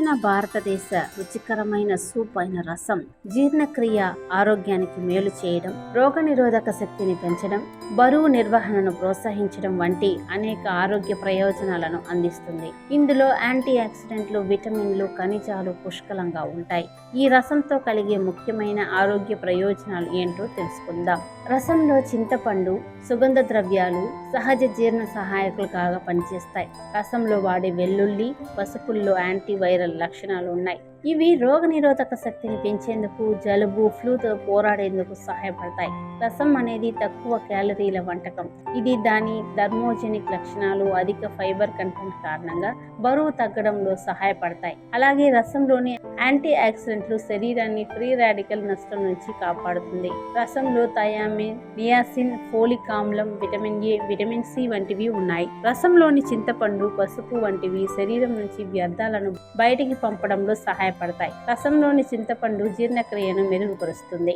దక్షిణ భారతదేశ రుచికరమైన సూప్ అయిన రసం జీర్ణక్రియ ఆరోగ్యానికి మేలు చేయడం, రోగనిరోధక శక్తిని పెంచడం, బరువు నిర్వహణను ప్రోత్సహించడం వంటి అనేక ఆరోగ్య ప్రయోజనాలను అందిస్తుంది. ఇందులో యాంటీ ఆక్సిడెంట్లు, విటమిన్లు, ఖనిజాలు పుష్కలంగా ఉంటాయి. ఈ రసంతో కలిగే ముఖ్యమైన ఆరోగ్య ప్రయోజనాలు ఏంటో తెలుసుకుందాం. రసంలో చింతపండు, సుగంధ ద్రవ్యాలు సహజ జీర్ణ సహాయకులు కాగా పనిచేస్తాయి. రసంలో వాడే వెల్లుల్లి, పసుపుల్లో యాంటీ వైరల్ లక్షణాలు ఉన్నాయి. ఇవి రోగనిరోధక శక్తిని పెంచేందుకు, జలుబు, ఫ్లూతో పోరాడేందుకు సహాయపడతాయి. రసం అనేది తక్కువ క్యాలరీల వంటకం. ఇది దాని థర్మోజెనిక్ లక్షణాలు, అధిక ఫైబర్ కంటెంట్ కారణంగా బరువు తగ్గడంలో సహాయపడతాయి. అలాగే రసంలోని యాంటీ ఆక్సిడెంట్లు శరీరాన్ని ఫ్రీ రాడికల్ నష్టం నుంచి కాపాడుతుంది. రసంలో థయామిన్, నియాసిన్, ఫోలిక్ ఆమ్లం, విటమిన్ ఏ, విటమిన్ సి వంటివి ఉన్నాయి. రసంలోని చింతపండు, పసుపు వంటివి శరీరం నుంచి వ్యర్థాలను బయటికి పంపడంలో సహాయపడతాయి. రసంలోని చింతపండు జీర్ణక్రియను మెరుగుపరుస్తుంది.